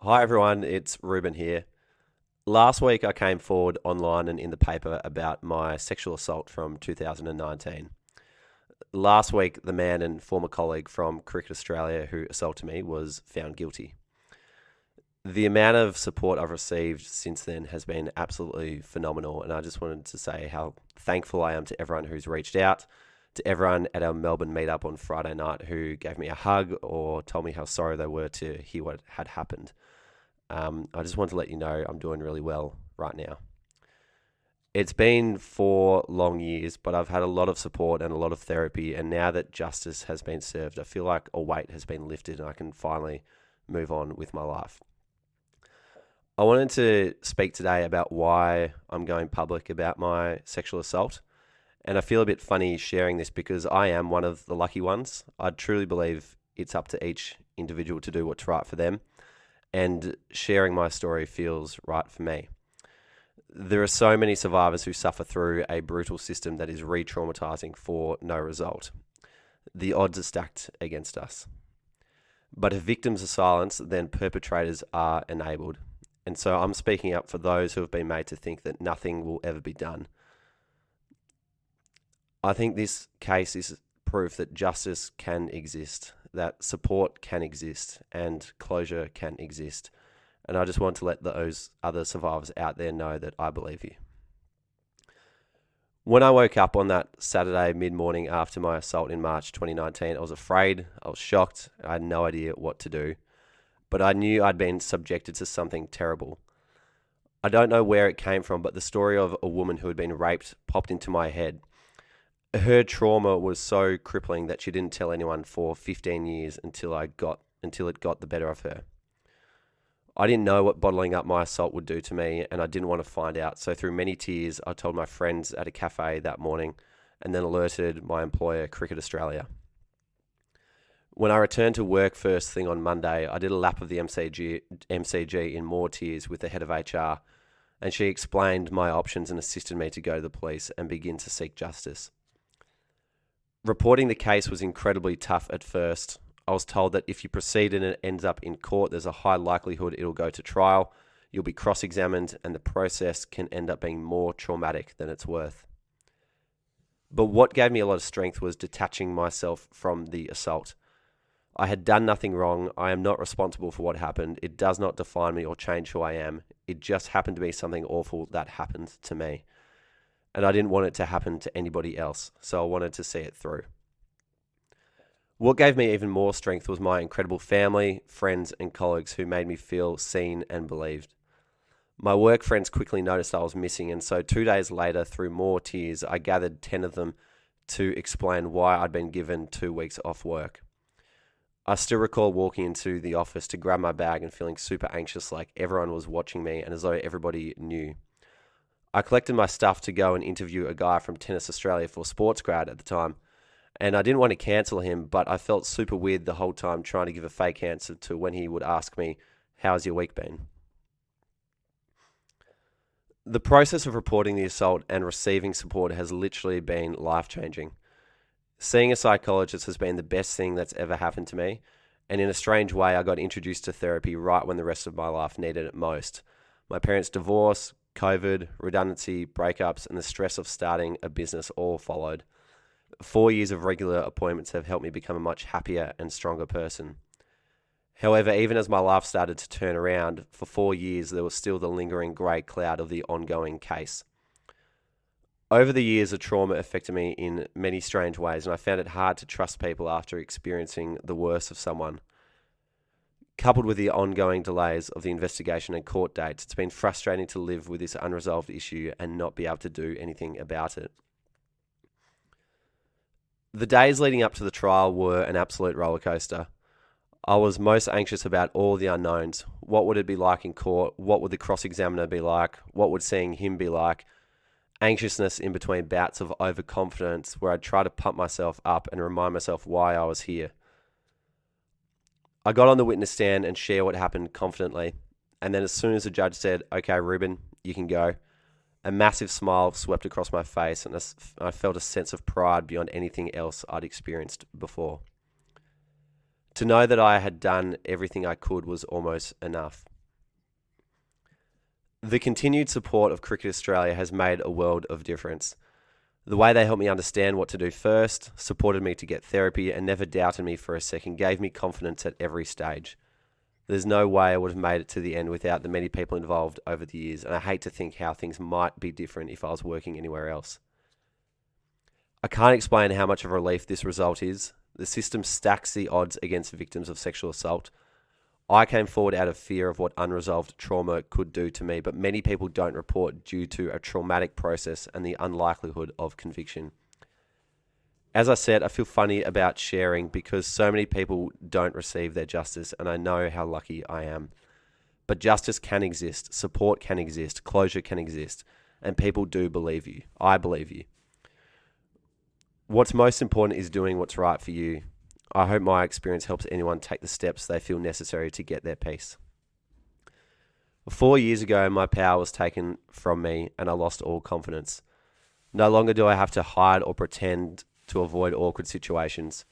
Hi everyone, it's Ruben here. Last week I came forward online and in the paper about my sexual assault from 2019. Last week, the man and former colleague from Cricket Australia who assaulted me was found guilty. The amount of support I've received since then has been absolutely phenomenal, and I just wanted to say how thankful I am to everyone who's reached out, to everyone at our Melbourne meetup on Friday night who gave me a hug or told me how sorry they were to hear what had happened. I just want to let you know I'm doing really well right now. It's been 4 long years, but I've had a lot of support and a lot of therapy. And now that justice has been served, I feel like a weight has been lifted and I can finally move on with my life. I wanted to speak today about why I'm going public about my sexual assault. And I feel a bit funny sharing this because I am one of the lucky ones. I truly believe it's up to each individual to do what's right for them, and sharing my story feels right for me. There are so many survivors who suffer through a brutal system that is re traumatizing for no result. The odds are stacked against us. But if victims are silenced, then perpetrators are enabled. And so I'm speaking up for those who have been made to think that nothing will ever be done. I think this case is proof that justice can exist, that support can exist, and closure can exist. And I just want to let those other survivors out there know that I believe you. When I woke up on that Saturday mid-morning after my assault in March 2019, I was afraid, I was shocked, I had no idea what to do. But I knew I'd been subjected to something terrible. I don't know where it came from, but the story of a woman who had been raped popped into my head. Her trauma was so crippling that she didn't tell anyone for 15 years until it got the better of her. I didn't know what bottling up my assault would do to me, and I didn't want to find out. So through many tears, I told my friends at a cafe that morning and then alerted my employer, Cricket Australia. When I returned to work first thing on Monday, I did a lap of the MCG in more tears with the head of HR, and she explained my options and assisted me to go to the police and begin to seek justice. Reporting the case was incredibly tough at first. I was told that if you proceed and it ends up in court, there's a high likelihood it'll go to trial, you'll be cross-examined, and the process can end up being more traumatic than it's worth. But what gave me a lot of strength was detaching myself from the assault. I had done nothing wrong. I am not responsible for what happened. It does not define me or change who I am. It just happened to be something awful that happened to me. And I didn't want it to happen to anybody else, so I wanted to see it through. What gave me even more strength was my incredible family, friends, and colleagues who made me feel seen and believed. My work friends quickly noticed I was missing, and so 2 days later, through more tears, I gathered 10 of them to explain why I'd been given 2 weeks off work. I still recall walking into the office to grab my bag and feeling super anxious, like everyone was watching me and as though everybody knew. I collected my stuff to go and interview a guy from Tennis Australia for Sports Grad at the time, and I didn't want to cancel him, but I felt super weird the whole time trying to give a fake answer to when he would ask me, "How's your week been?" The process of reporting the assault and receiving support has literally been life-changing. Seeing a psychologist has been the best thing that's ever happened to me, and in a strange way, I got introduced to therapy right when the rest of my life needed it most. My parents' divorce, COVID, redundancy, breakups, and the stress of starting a business all followed. 4 years of regular appointments have helped me become a much happier and stronger person. However, even as my life started to turn around, for 4 years there was still the lingering grey cloud of the ongoing case. Over the years, the trauma affected me in many strange ways, and I found it hard to trust people after experiencing the worst of someone. Coupled with the ongoing delays of the investigation and court dates, it's been frustrating to live with this unresolved issue and not be able to do anything about it. The days leading up to the trial were an absolute rollercoaster. I was most anxious about all the unknowns. What would it be like in court? What would the cross-examiner be like? What would seeing him be like? Anxiousness in between bouts of overconfidence where I'd try to pump myself up and remind myself why I was here. I got on the witness stand and shared what happened confidently, and then as soon as the judge said, "Okay, Ruben, you can go," a massive smile swept across my face, and I felt a sense of pride beyond anything else I'd experienced before. To know that I had done everything I could was almost enough. The continued support of Cricket Australia has made a world of difference. The way they helped me understand what to do first, supported me to get therapy, and never doubted me for a second gave me confidence at every stage. There's no way I would have made it to the end without the many people involved over the years, and I hate to think how things might be different if I was working anywhere else. I can't explain how much of a relief this result is. The system stacks the odds against victims of sexual assault. I came forward out of fear of what unresolved trauma could do to me, but many people don't report due to a traumatic process and the unlikelihood of conviction. As I said, I feel funny about sharing because so many people don't receive their justice, and I know how lucky I am. But justice can exist, support can exist, closure can exist, and people do believe you. I believe you. What's most important is doing what's right for you. I hope my experience helps anyone take the steps they feel necessary to get their peace. 4 years ago, my power was taken from me and I lost all confidence. No longer do I have to hide or pretend to avoid awkward situations.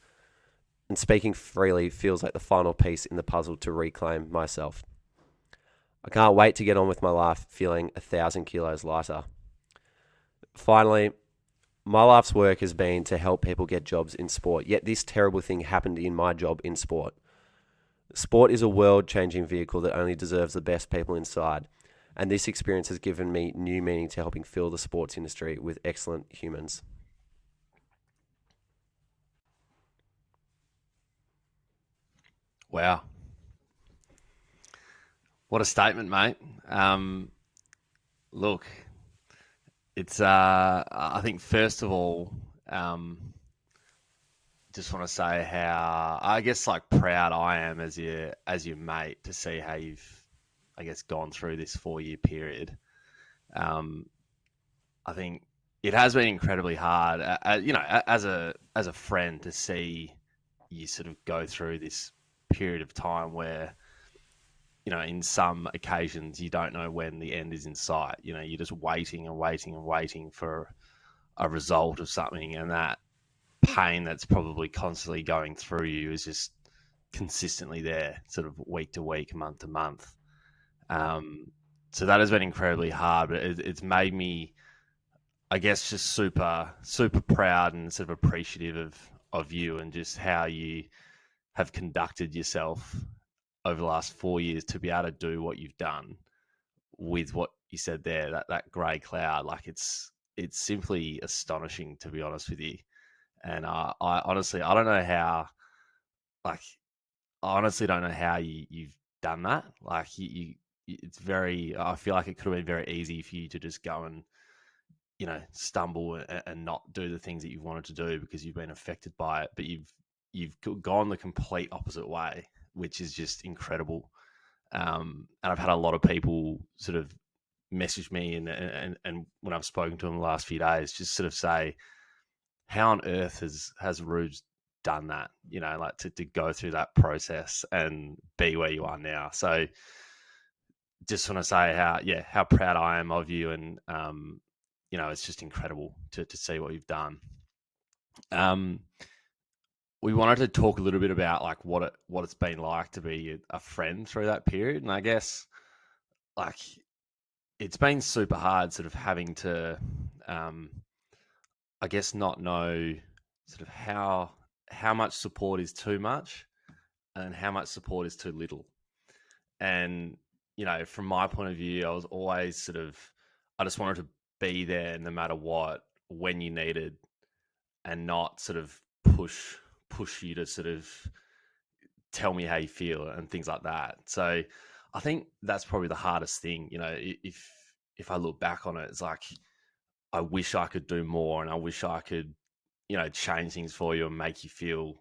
And speaking freely feels like the final piece in the puzzle to reclaim myself. I can't wait to get on with my life feeling 1,000 kilos lighter. Finally, my life's work has been to help people get jobs in sport, yet this terrible thing happened in my job in sport. Sport is a world-changing vehicle that only deserves the best people inside, and this experience has given me new meaning to helping fill the sports industry with excellent humans. Wow, what a statement, mate. Um, Look, it's I think first of all, um, just want to say how I guess like proud I am as your mate to see how you've I guess gone through this 4 year period. Um, I think it has been incredibly hard, as a friend to see you sort of go through this period of time where in some occasions you don't know when the end is in sight. You're just waiting and waiting and waiting for a result of something, and that pain that's probably constantly going through you is just consistently there, sort of week to week, month to month. Um, so that has been incredibly hard, but it's made me, I guess, just super, super proud and sort of appreciative of you and just how you have conducted yourself over the last 4 years to be able to do what you've done with what you said there, that grey cloud. Like it's simply astonishing, to be honest with you. And I honestly, I don't know how. Like, I honestly don't know how you've done that. Like, it's very. I feel like it could have been very easy for you to just go and stumble and not do the things that you wanted to do because you've been affected by it. But you've gone the complete opposite way, which is just incredible. And I've had a lot of people sort of message me and when I've spoken to them the last few days, just sort of say, how on earth has Rubes done that? Like to go through that process and be where you are now. So just want to say how proud I am of you, and it's just incredible to see what you've done. Um, we wanted to talk a little bit about like what it's been like to be a friend through that period, and I guess like it's been super hard, sort of having to, um, I guess, not know sort of how much support is too much and how much support is too little. And from my point of view, I was always sort of, I just wanted to be there no matter what when you needed, and not sort of push you to sort of tell me how you feel and things like that. So I think that's probably the hardest thing. If I look back on it, it's like I wish I could do more, and I wish I could change things for you and make you feel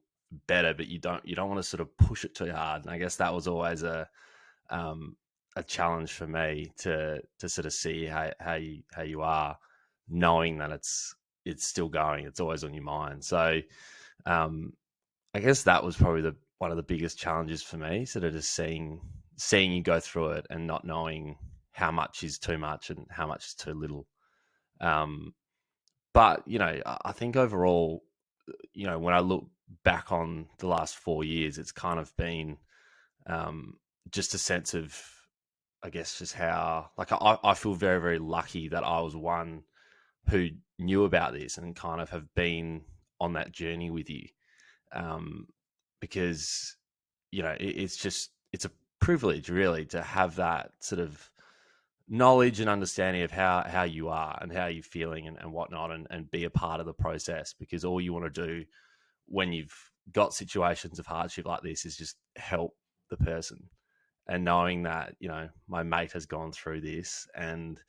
better, but you don't want to sort of push it too hard. And I guess that was always um, a challenge for me to sort of see how you are, knowing that it's still going. It's always on your mind. So um, I guess that was probably the one of the biggest challenges for me, sort of just seeing you go through it and not knowing how much is too much and how much is too little. Um, but I think overall, when I look back on the last 4 years, it's kind of been, just a sense of I guess just how like I feel very, very lucky that I was one who knew about this and kind of have been on that journey with you. Um, because it's a privilege really to have that sort of knowledge and understanding of how you are and how you're feeling and whatnot, and be a part of the process, because all you want to do when you've got situations of hardship like this is just help the person. And knowing that, my mate has gone through this and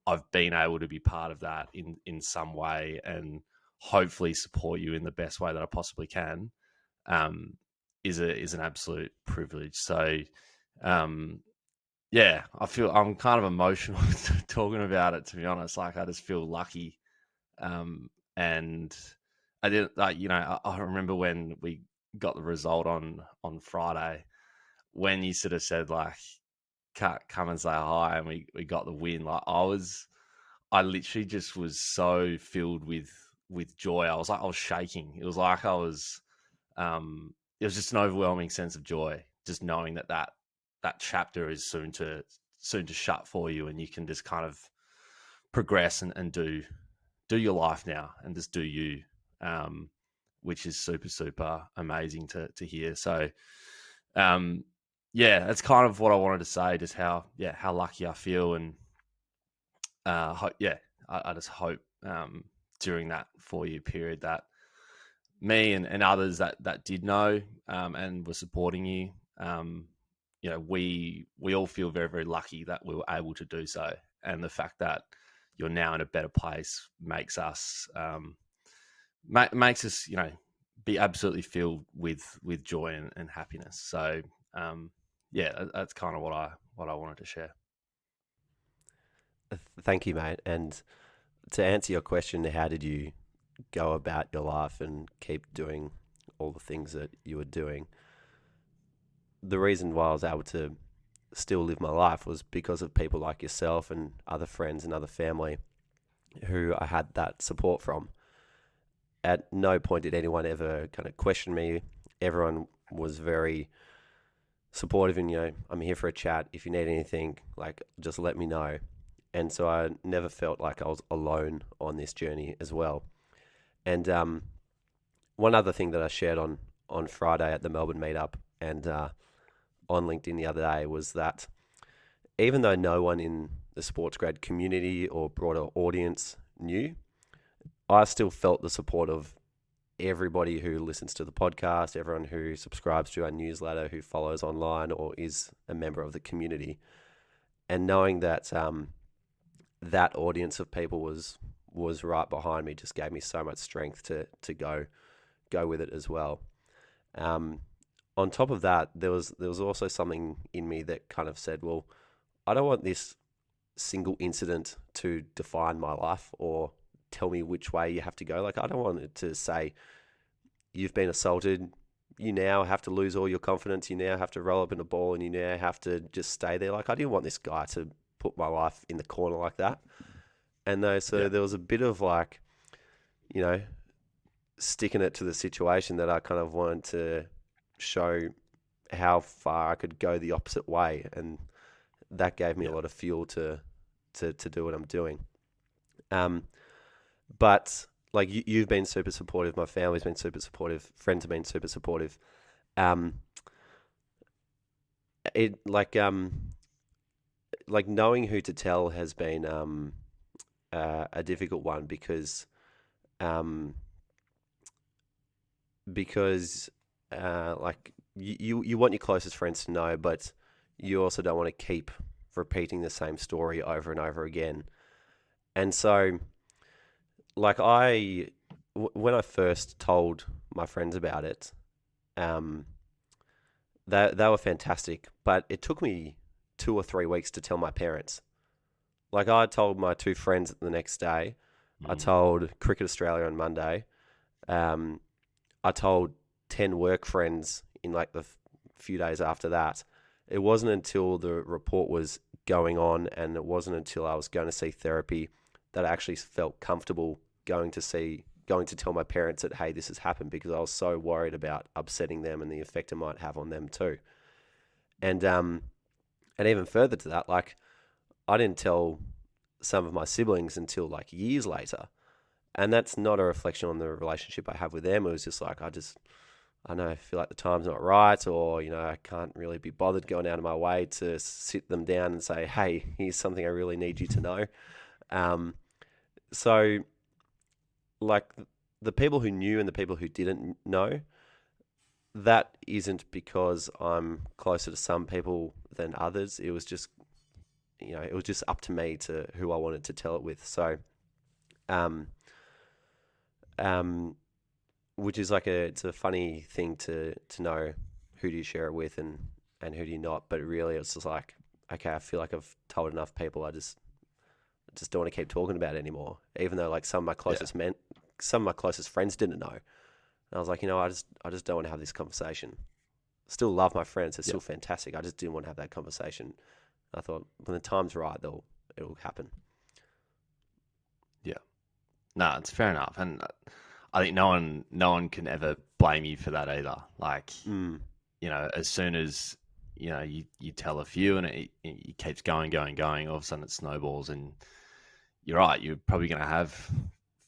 I've been able to be part of that in some way, and hopefully support you in the best way that I possibly can, um, is an absolute privilege. So, um, yeah, I feel I'm kind of emotional talking about it. To be honest, like I just feel lucky, and I didn't like I remember when we got the result on Friday, when you sort of said like come and say hi, and we got the win. Like I literally just was so filled with joy. I was shaking. It was like it was just an overwhelming sense of joy, just knowing that chapter is soon to shut for you, and you can just kind of progress and do your life now and just do you, um, which is super super amazing to hear. So, um, yeah, that's kind of what I wanted to say. Just how lucky I feel, and I just hope, during that 4 year period, that me and others that did know, and were supporting you, we all feel very, very lucky that we were able to do so. And the fact that you're now in a better place makes us, be absolutely filled with joy and happiness. So, yeah, that's kind of what I wanted to share. Thank you, mate. And to answer your question, how did you go about your life and keep doing all the things that you were doing? The reason why I was able to still live my life was because of people like yourself and other friends and other family who I had that support from. At no point did anyone ever kind of question me. Everyone was very supportive, and I'm here for a chat. If you need anything, like, just let me know. And so I never felt like I was alone on this journey as well. And one other thing that I shared on Friday at the Melbourne meetup, and on LinkedIn the other day, was that even though no one in the sports grad community or broader audience knew, I still felt the support of everybody who listens to the podcast, everyone who subscribes to our newsletter, who follows online or is a member of the community. And knowing that that audience of people was right behind me just gave me so much strength to go with it as well. On top of that, there was also something in me that kind of said, well, I don't want this single incident to define my life or tell me which way you have to go. Like, I don't want it to say, you've been assaulted, you now have to lose all your confidence, you now have to roll up in a ball, and you now have to just stay there. Like, I didn't want this guy to put my life in the corner like that. And so Yeah, there was a bit of like, you know, sticking it to the situation, that I kind of wanted to show how far I could go the opposite way. And that gave me a yeah, lot of fuel to do what I'm doing. But like, you've been super supportive, my family's been super supportive, friends have been super supportive. Um, it like knowing who to tell has been a difficult one, um, because like you want your closest friends to know, but you also don't want to keep repeating the same story over and over again. And so, like, when I first told my friends about it, um, they were fantastic, but it took me 2 or 3 weeks to tell my parents. Like, I told my two friends the next day. I mm, told Cricket Australia on Monday. Um, I told 10 work friends in like the few days after that. It wasn't until the report was going on, and it wasn't until I was going to see therapy, that I actually felt comfortable going to tell my parents that, hey, this has happened, because I was so worried about upsetting them and the effect it might have on them too. And And even further to that, like I didn't tell some of my siblings until like years later. And that's not a reflection on the relationship I have with them. It was just like, I don't know, I feel like the time's not right, or, I can't really be bothered going out of my way to sit them down and say, hey, here's something I really need you to know. Um, so, like, the people who knew and the people who didn't know, that isn't because I'm closer to some people than others. It was just, it was just up to me to who I wanted to tell it with. So, um, um, which is like it's a funny thing to know who do you share it with and who do you not. But really, it's just like, okay, I feel like I've told enough people. I just don't want to keep talking about it anymore. Even though like Yeah. some of my closest friends didn't know. And I was like, I just don't want to have this conversation. Still love my friends; they're Yeah. still fantastic. I just didn't want to have that conversation. I thought when the time's right, it'll happen. Yeah. No, it's fair enough. And I think no one can ever blame you for that either. Like, Mm, as soon as, you tell a few and it keeps going, all of a sudden it snowballs, and you're right, you're probably going to have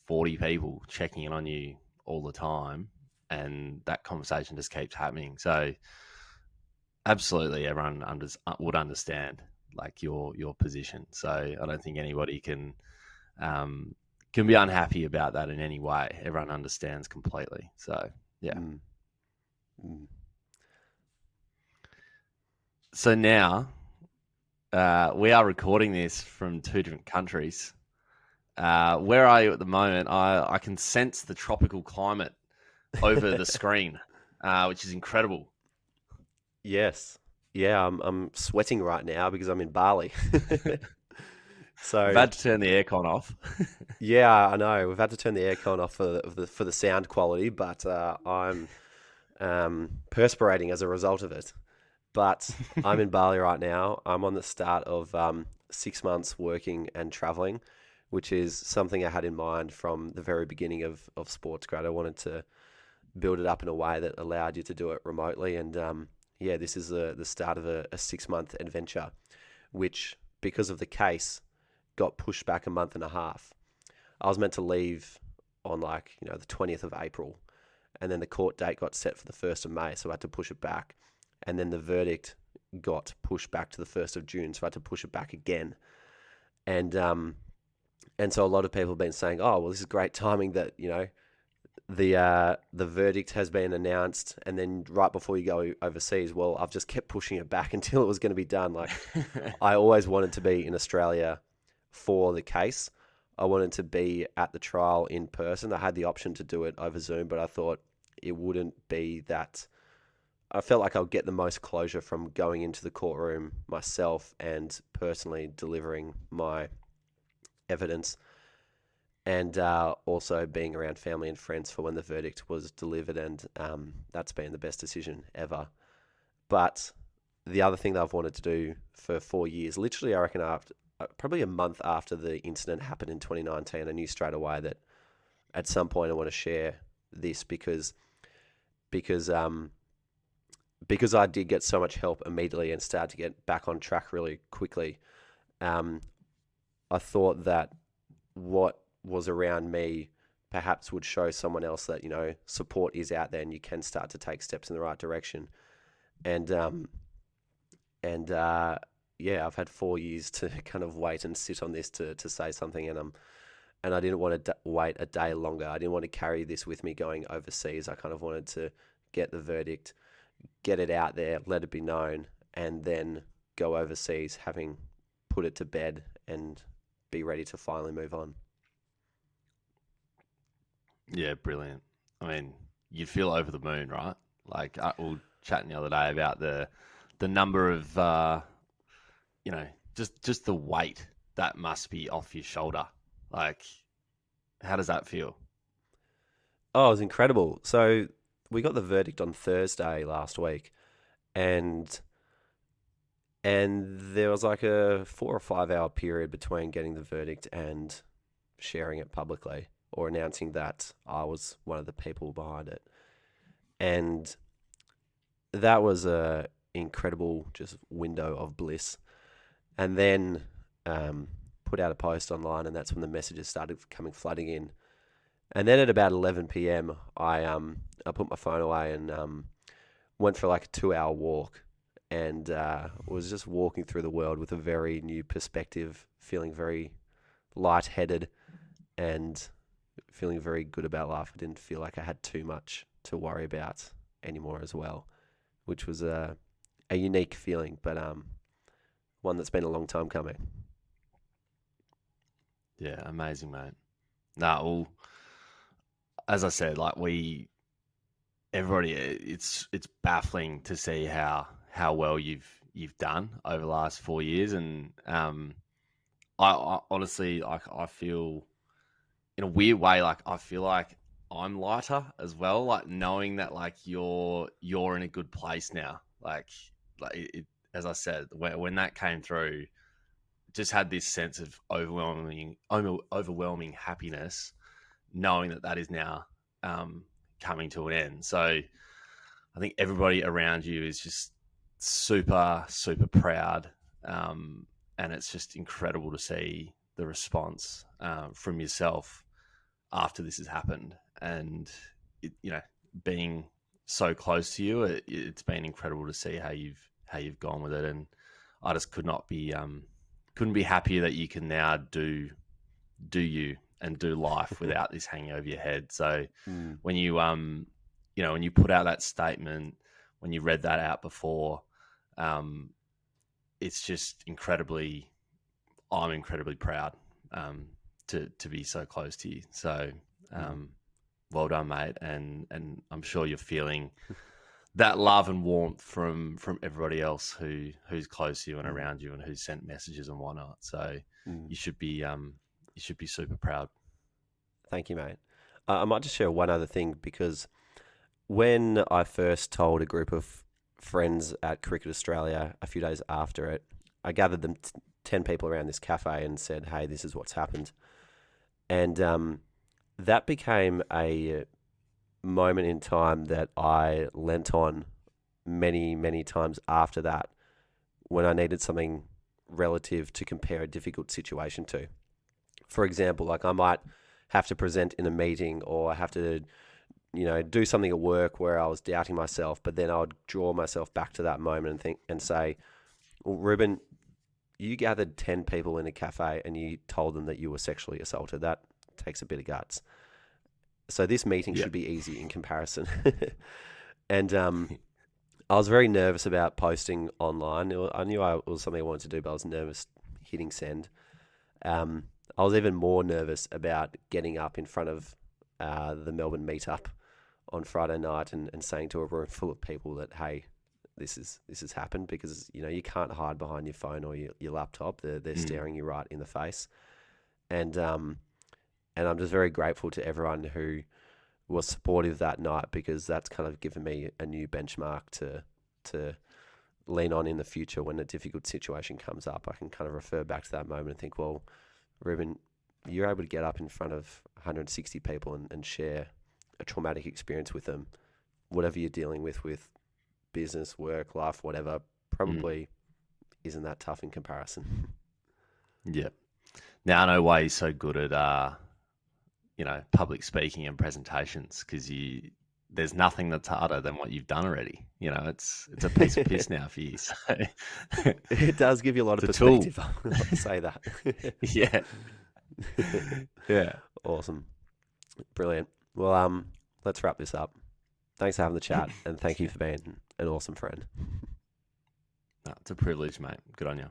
40 people checking in on you all the time, and that conversation just keeps happening. So absolutely everyone would understand like your position. So I don't think anybody um, can be unhappy about that in any way. Everyone understands completely. So yeah. mm, mm. So now we are recording this from two different countries. Where are you at the moment? I can sense the tropical climate over the screen, which is incredible. Yes. Yeah, I'm sweating right now because I'm in Bali. We've So had to turn the aircon off. yeah, I know we've had to turn the aircon off for the sound quality, but I'm perspirating as a result of it. But I'm in Bali right now. I'm on the start of 6 months working and traveling, which is something I had in mind from the very beginning of Sports Grad. I wanted to build it up in a way that allowed you to do it remotely. And yeah, this is the start of a 6 month adventure, which, because of the case, got pushed back a month and a half. I was meant to leave on the 20th of April, and then the court date got set for the 1st of May, so I had to push it back. And then the verdict got pushed back to the 1st of June, so I had to push it back again. And so a lot of people have been saying, "Oh, well, this is great timing that the verdict has been announced, and then right before you go overseas." Well, I've just kept pushing it back until it was going to be done. Like I always wanted to be in Australia for the case. I wanted to be at the trial in person. I had the option to do it over Zoom, but I thought it wouldn't be that. I felt like I'll get the most closure from going into the courtroom myself and personally delivering my evidence, and also being around family and friends for when the verdict was delivered. And that's been the best decision ever. But the other thing that I've wanted to do for 4 years, literally, I reckon after probably a month after the incident happened in 2019, I knew straight away that at some point I want to share this because um, because I did get so much help immediately and started to get back on track really quickly. Um, I thought that what was around me perhaps would show someone else that support is out there and you can start to take steps in the right direction. And and yeah, I've had 4 years to kind of wait and sit on this to say something, and I didn't want to wait a day longer. I didn't want to carry this with me going overseas. I kind of wanted to get the verdict, get it out there, let it be known, and then go overseas, having put it to bed and be ready to finally move on. Yeah, brilliant. I mean, you feel over the moon, right? Like we were chatting the other day about the number of you know, just the weight that must be off your shoulder. Like, how does that feel? Oh, it was incredible. So we got the verdict on Thursday last week, and there was like a 4 or 5 hour period between getting the verdict and sharing it publicly or announcing that I was one of the people behind it. And that was incredible just window of bliss. And then put out a post online, and that's when the messages started coming flooding in. And then at about 11 p.m., I put my phone away and went for like a 2 hour walk, and was just walking through the world with a very new perspective, feeling very lightheaded and feeling very good about life. I didn't feel like I had too much to worry about anymore as well, which was a unique feeling, but one that's been a long time coming. Yeah, amazing, mate. No, well, as I said, like everybody, it's baffling to see how well you've done over the last 4 years, and I honestly, like, I feel in a weird way, like I feel like I'm lighter as well, like knowing that like you're in a good place now, as I said, when that came through, just had this sense of overwhelming happiness, knowing that is now coming to an end. So I think everybody around you is just super, super proud. And it's just incredible to see the response from yourself after this has happened. And, being so close to you, it's been incredible to see how you've gone with it. And I just couldn't be happier that you can now do you and do life without this hanging over your head. So when you when you put out that statement, when you read that out before, it's just I'm incredibly proud to be so close to you. So well done, mate, and I'm sure you're feeling that love and warmth from everybody else who's close to you and around you and who's sent messages and whatnot. So you should be super proud. Thank you, mate. I might just share one other thing, because when I first told a group of friends at Cricket Australia a few days after it, I gathered them 10 people around this cafe and said, "Hey, this is what's happened." And that became a moment in time that I lent on many, many times after that, when I needed something relative to compare a difficult situation to. For example, like I might have to present in a meeting, or I have to, do something at work where I was doubting myself, but then I would draw myself back to that moment and say, "Well, Ruben, you gathered 10 people in a cafe and you told them that you were sexually assaulted. That takes a bit of guts. So this meeting should be easy in comparison." And I was very nervous about posting online. I knew it was something I wanted to do, but I was nervous hitting send. I was even more nervous about getting up in front of the Melbourne meetup on Friday night and saying to a room full of people that, "Hey, this has happened," because you can't hide behind your phone or your laptop. They're staring you right in the face. And I'm just very grateful to everyone who was supportive that night, because that's kind of given me a new benchmark to lean on in the future when a difficult situation comes up. I can kind of refer back to that moment and think, well, Ruben, you're able to get up in front of 160 people and share a traumatic experience with them. Whatever you're dealing with business, work, life, whatever, probably isn't that tough in comparison. Yeah. Now I know why you're so good at public speaking and presentations, because there's nothing that's harder than what you've done already. It's a piece of piss now for you. So it does give you a lot of it's a perspective. I'll say that. Yeah. Yeah. Awesome. Brilliant. Well, let's wrap this up. Thanks for having the chat, and thank you for being an awesome friend. No, it's a privilege, mate. Good on you.